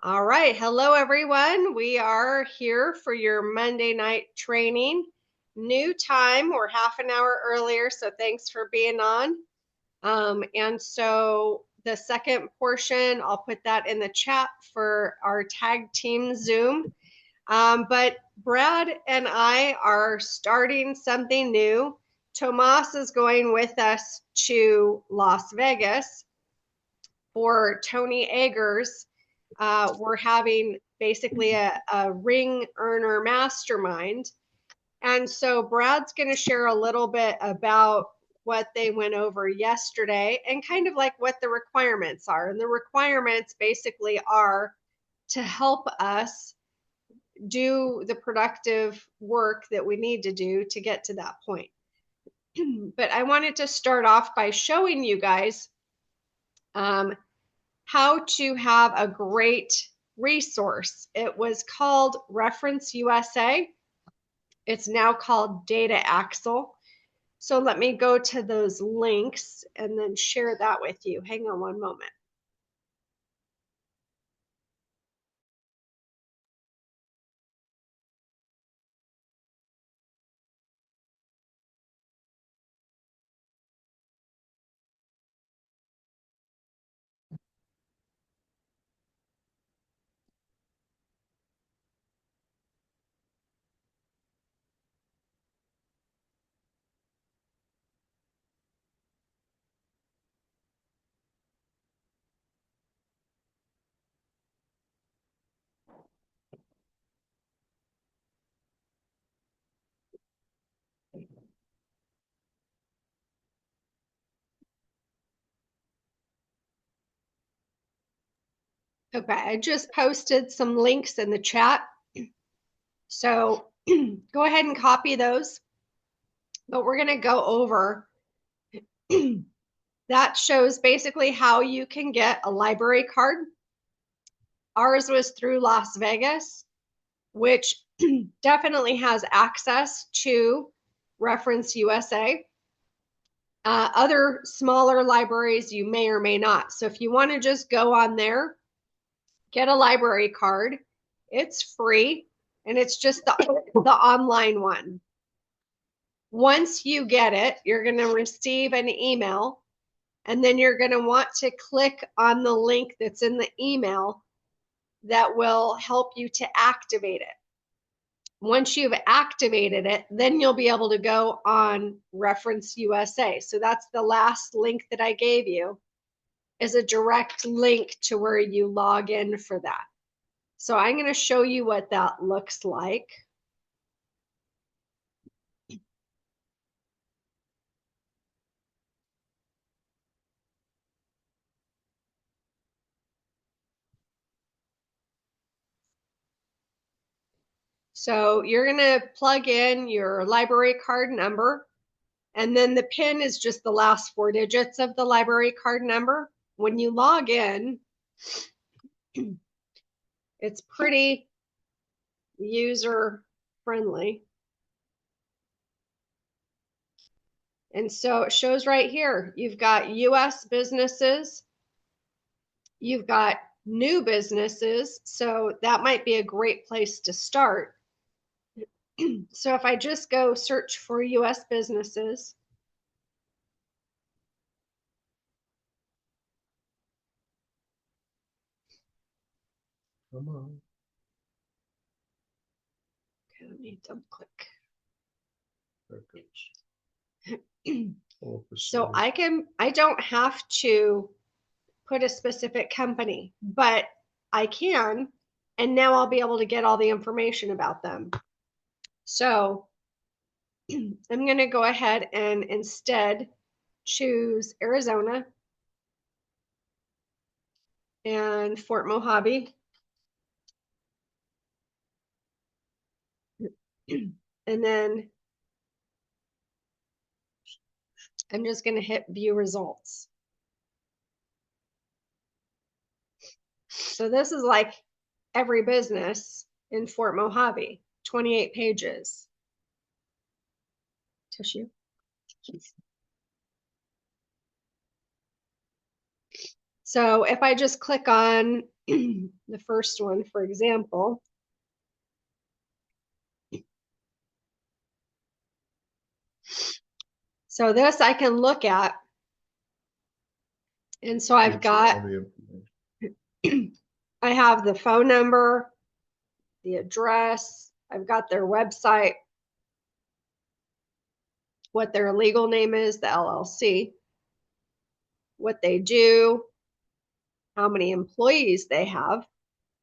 All right. Hello, everyone. We are here for your Monday night training. New time. We're half an hour earlier, so thanks for being on. And so the second portion, I'll put that in the chat for our tag team Zoom. But Brad and I are starting something new. Tomas is going with us to Las Vegas for Tony Eggers. We're having basically a ring earner mastermind. And so Brad's going to share a little bit about what they went over yesterday and kind of like what the requirements are. And the requirements basically are to help us do the productive work that we need to do to get to that point. But I wanted to start off by showing you guys how to have a great resource. It was called Reference USA. It's now called Data Axle. So let me go to those links and then share that with you. Hang on one moment. Okay, I just posted some links in the chat. So go ahead and copy those. But we're going to go over that shows basically how you can get a library card. Ours was through Las Vegas, which definitely has access to Reference USA. Other smaller libraries you may or may not. So if you want to just go on there, get a library card. It's free and it's just the online one. Once you get it, you're going to receive an email and then you're going to want to click on the link that's in the email that will help you to activate it. Once you've activated it, then you'll be able to go on Reference USA. So that's the last link that I gave you, is a direct link to where you log in for that. So I'm going to show you what that looks like. So you're going to plug in your library card number, and then the PIN is just the last 4 digits of the library card number. When you log in, it's pretty user friendly. And so it shows right here, you've got US businesses, you've got new businesses. So that might be a great place to start. So if I just go search for US businesses, come on. Okay, let me double click. So I don't have to put a specific company, but I can, and now I'll be able to get all the information about them. So I'm going to go ahead and instead choose Arizona and Fort Mojave. And then I'm just going to hit view results. So this is like every business in Fort Mojave, 28 pages. Tissue. So if I just click on the first one, for example, so this I can look at. And so I've got, I have the phone number, the address, I've got their website, what their legal name is, the LLC, what they do, how many employees they have,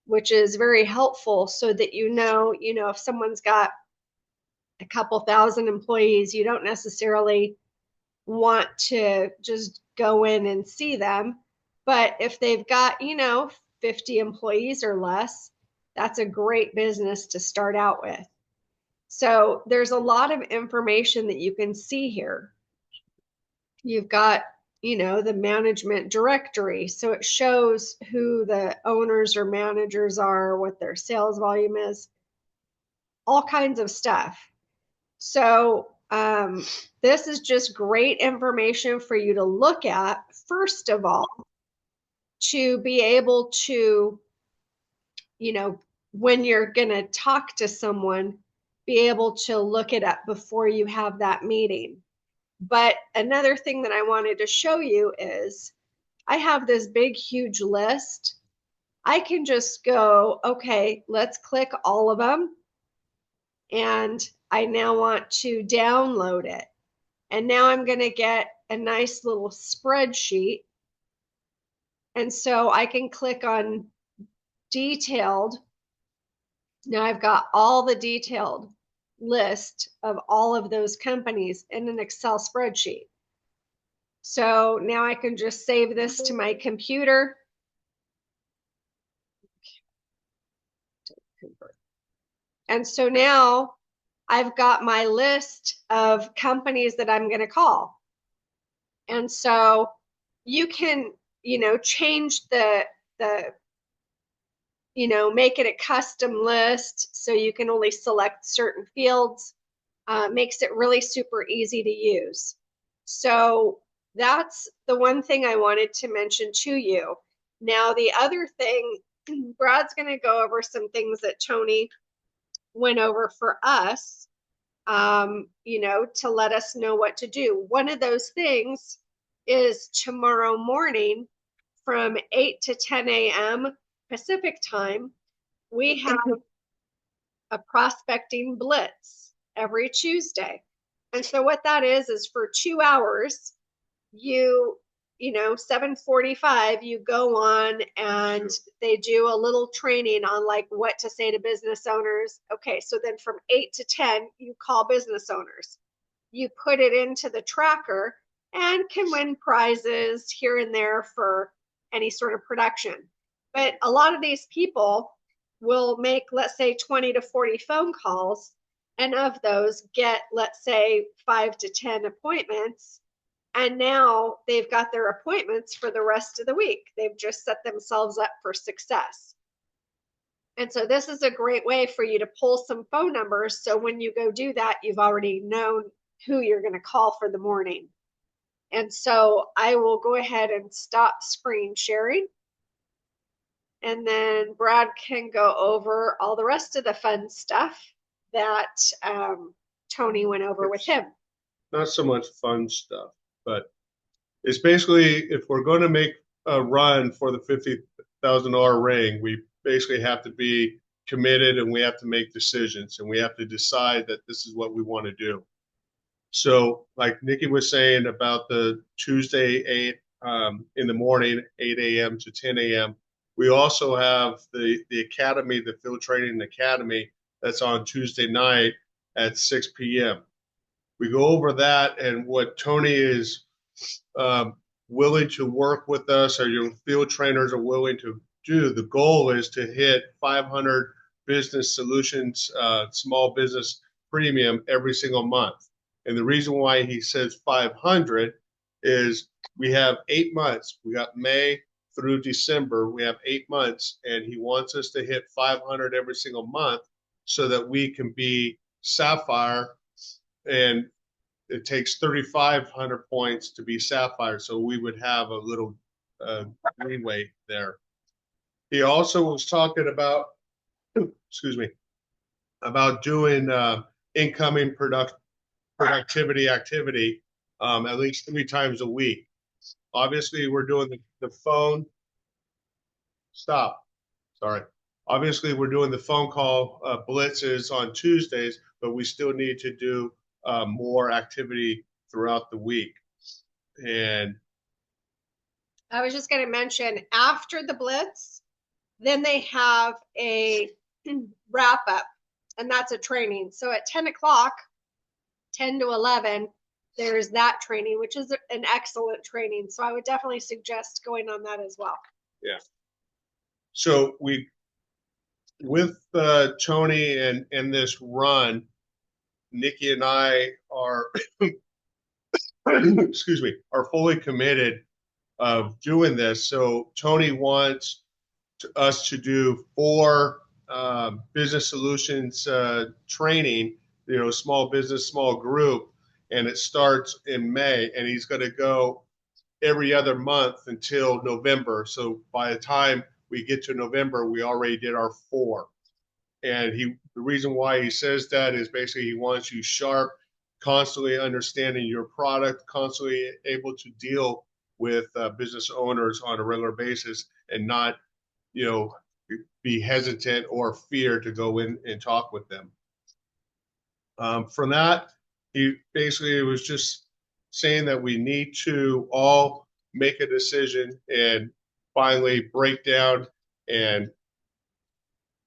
which is very helpful so that if someone's got a couple thousand employees, you don't necessarily want to just go in and see them. But if they've got, 50 employees or less, that's a great business to start out with. So there's a lot of information that you can see here. You've got, the management directory. So it shows who the owners or managers are, what their sales volume is, all kinds of stuff. So this is just great information for you to look at, first of all, to be able to, when you're going to talk to someone, be able to look it up before you have that meeting. But another thing that I wanted to show you is I have this big, huge list. I can just go, okay, let's click all of them. And I now want to download it. And now I'm going to get a nice little spreadsheet. And so I can click on detailed. Now I've got all the detailed list of all of those companies in an Excel spreadsheet. So now I can just save this to my computer. And so now I've got my list of companies that I'm going to call. And so you can, change make it a custom list so you can only select certain fields. Makes it really super easy to use. So that's the one thing I wanted to mention to you. Now, the other thing, Brad's going to go over some things that Tony went over for us, to let us know what to do. One of those things is tomorrow morning from 8 to 10 a.m. Pacific time, we have a prospecting blitz every Tuesday. And so what that is for 2 hours, 7:45, you go on and they do a little training on like what to say to business owners. Okay, so then from 8 to 10, you call business owners. You put it into the tracker and can win prizes here and there for any sort of production. But a lot of these people will make, let's say, 20 to 40 phone calls, and of those get, let's say, 5 to 10 appointments. And now they've got their appointments for the rest of the week. They've just set themselves up for success. And so this is a great way for you to pull some phone numbers. So when you go do that, you've already known who you're going to call for the morning. And so I will go ahead and stop screen sharing. And then Brad can go over all the rest of the fun stuff that Tony went over with him. Not so much fun stuff, but it's basically, if we're going to make a run for the $50,000 ring, we basically have to be committed and we have to make decisions and we have to decide that this is what we want to do. So like Nikki was saying about the Tuesday 8 in the morning, 8 a.m. to 10 a.m., we also have the academy, the Field Training Academy, that's on Tuesday night at 6 p.m. We go over that and what Tony is willing to work with us, or your field trainers are willing to do. The goal is to hit 500 business solutions, small business premium every single month. And the reason why he says 500 is we have 8 months. We got May through December. We have 8 months, and he wants us to hit 500 every single month so that we can be Sapphire, and it takes 3,500 points to be Sapphire. So we would have a little greenway there. He also was talking about, excuse me, about doing incoming productivity activity at least 3 times a week. Obviously, we're doing the phone. Stop. Sorry. Obviously, we're doing the phone call blitzes on Tuesdays, but we still need to do more activity throughout the week. And I was just going to mention after the blitz, then they have a wrap up, and that's a training. So at 10 o'clock, 10 to 11, there's that training, which is an excellent training. So I would definitely suggest going on that as well. yeah. So with Tony and this run, Nikki and I are, excuse me, are fully committed of doing this. So Tony wants us to do 4 business solutions training, small business, small group, and it starts in May, and he's going to go every other month until November. So by the time we get to November, we already did our 4. And the reason why he says that is basically he wants you sharp, constantly understanding your product, constantly able to deal with business owners on a regular basis, and not, be hesitant or fear to go in and talk with them. From that, he basically was just saying that we need to all make a decision and finally break down and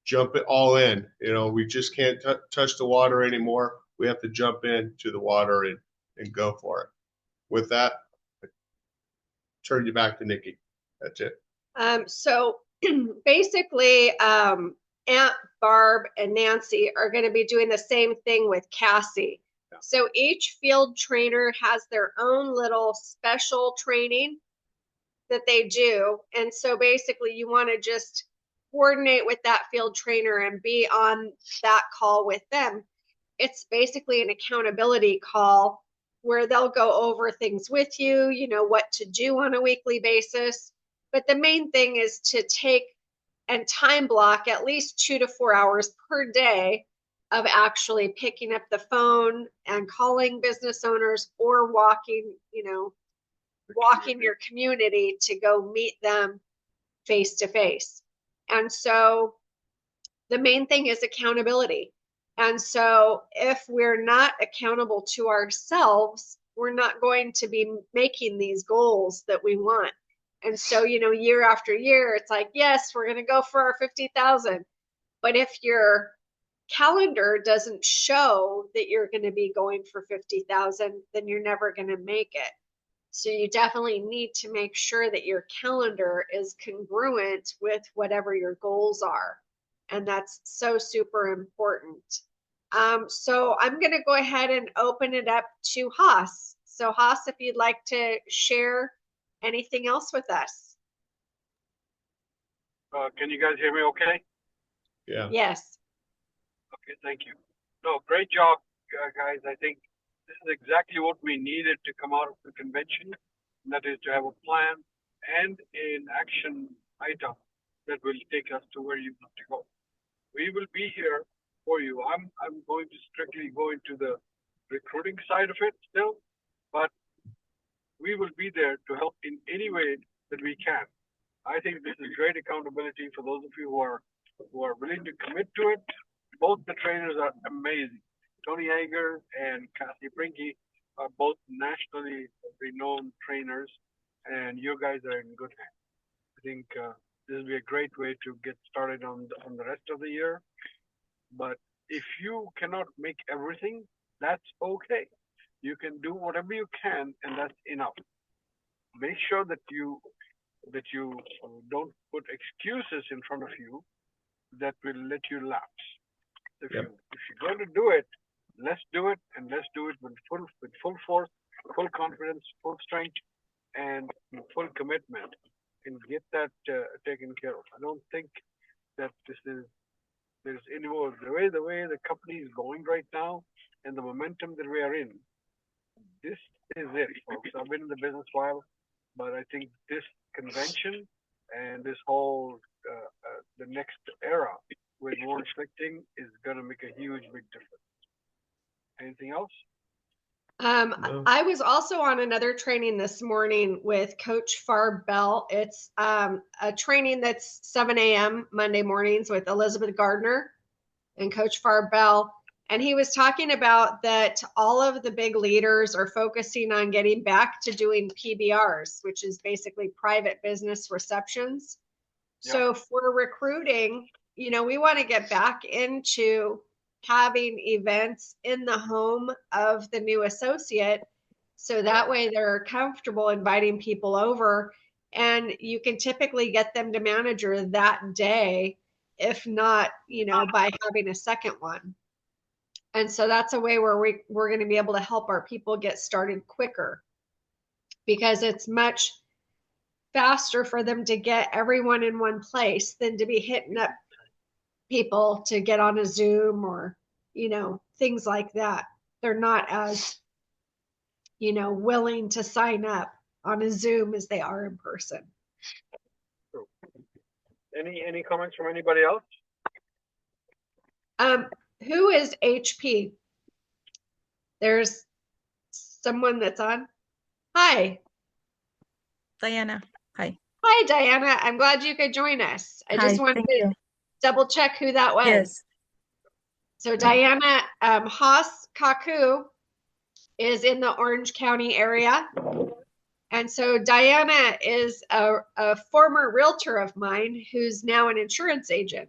jump it all in. We just can't touch the water anymore. We have to jump into the water and go for it. With that, I turn you back to Nikki. That's it. So basically, Aunt Barb and Nancy are going to be doing the same thing with Cassie. Yeah. So each field trainer has their own little special training that they do. And so basically, you want to just coordinate with that field trainer and be on that call with them. It's basically an accountability call where they'll go over things with you, what to do on a weekly basis. But the main thing is to take and time block at least 2 to 4 hours per day of actually picking up the phone and calling business owners or walking your community to go meet them face to face. And so the main thing is accountability. And so if we're not accountable to ourselves, we're not going to be making these goals that we want. And so, year after year, it's like, yes, we're going to go for our 50,000. But if your calendar doesn't show that you're going to be going for 50,000, then you're never going to make it. So you definitely need to make sure that your calendar is congruent with whatever your goals are. And that's so super important. So I'm going to go ahead and open it up to Haas. So Haas, if you'd like to share anything else with us. Can you guys hear me okay? Yeah. Yes. Okay, thank you. No, great job, guys. I think this is exactly what we needed to come out of the convention. And that is to have a plan and an action item that will take us to where you want to go. We will be here for you. I'm going to strictly go into the recruiting side of it still, but we will be there to help in any way that we can. I think this is great accountability for those of you who are willing to commit to it. Both the trainers are amazing. Tony Yeager and Cassie Brinke are both nationally renowned trainers, and you guys are in good hands. I think this will be a great way to get started on the rest of the year. But if you cannot make everything, that's okay. You can do whatever you can, and that's enough. Make sure that you don't put excuses in front of you that will let you lapse. If you're going to do it, let's do it, and let's do it with full force, full confidence, full strength, and full commitment, and get that taken care of. I don't think that there's any more. The way the company is going right now, and the momentum that we are in, this is it, folks. I've been in the business a while, but I think this convention and this whole the next era with more restricting is going to make a huge, big difference. Anything else? No. I was also on another training this morning with Coach Farb Bell. It's a training that's 7 a.m. Monday mornings with Elizabeth Gardner and Coach Farb Bell. And he was talking about that all of the big leaders are focusing on getting back to doing PBRs, which is basically private business receptions. Yeah. So for recruiting, we want to get back into having events in the home of the new associate. So that way they're comfortable inviting people over, and you can typically get them to manager that day, if not, by having a second one. And so that's a way where we're going to be able to help our people get started quicker, because it's much faster for them to get everyone in one place than to be hitting up people to get on a Zoom or, things like that. They're not as, willing to sign up on a Zoom as they are in person. Any comments from anybody else? Who is HP? There's someone that's on. Hi. Diana, hi. Hi, Diana. I'm glad you could join us. I just wanted Thank to you. double check who that was. Yes. So Diana Haas Kaku is in the Orange County area. And so Diana is a former realtor of mine who's now an insurance agent.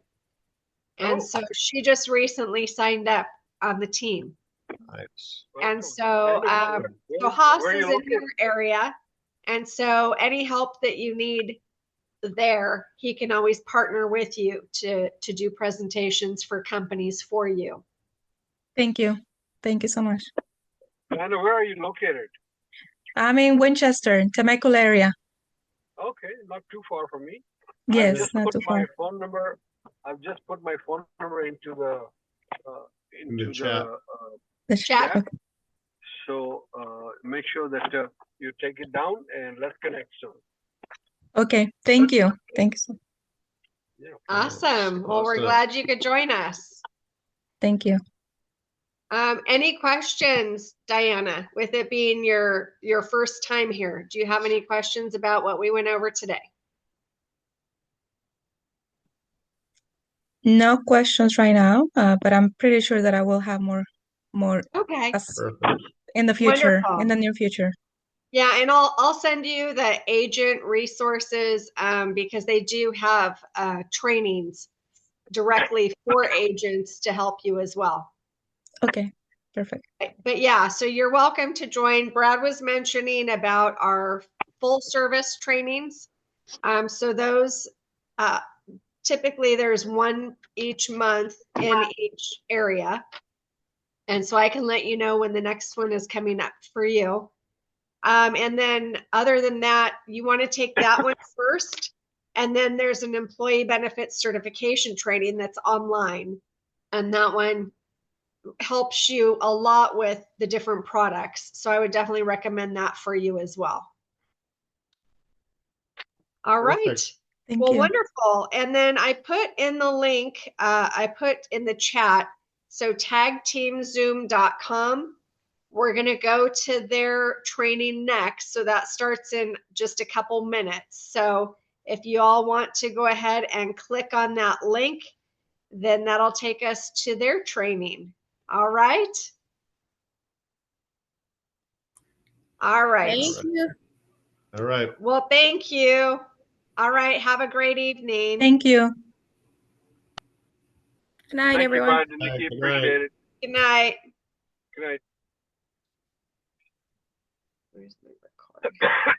And so she just recently signed up on the team. Nice. And so, Haas is in your area. And so any help that you need there, he can always partner with you to do presentations for companies for you. Thank you. Thank you so much. Diana, where are you located? I'm in Winchester, Temecula area. Okay, not too far from me. Yes, not too far. I've just put my phone number into the chat. The chat. Okay. So make sure that you take it down and let's connect soon. Okay, thank you. Thank you so much. Yeah. Awesome. Well, we're glad you could join us. Thank you. Any questions, Diana, with it being your first time here? Do you have any questions about what we went over today? No questions right now, but I'm pretty sure that I will have more Okay. in the future, Wonderful. in the near future. Yeah, and I'll send you the agent resources because they do have trainings directly for agents to help you as well. Okay, perfect. But yeah, so you're welcome to join. Brad was mentioning about our full service trainings. So those typically there's one each month in each area. And so I can let you know when the next one is coming up for you. And then other than that, you want to take that one first. And then there's an employee benefits certification training that's online. And that one helps you a lot with the different products. So I would definitely recommend that for you as well. All right. Thank well, you. Wonderful. And then I put in the link, I put in the chat. So tagteamzoom.com. We're going to go to their training next. So that starts in just a couple minutes. So if you all want to go ahead and click on that link, then that'll take us to their training. All right. All right. Thank you. All right. Well, thank you. All right. Have a great evening. Thank you. Good night, Thank everyone. you, Brad and Nikki. Good Appreciate night. it. Good night. Good night. Where's my record?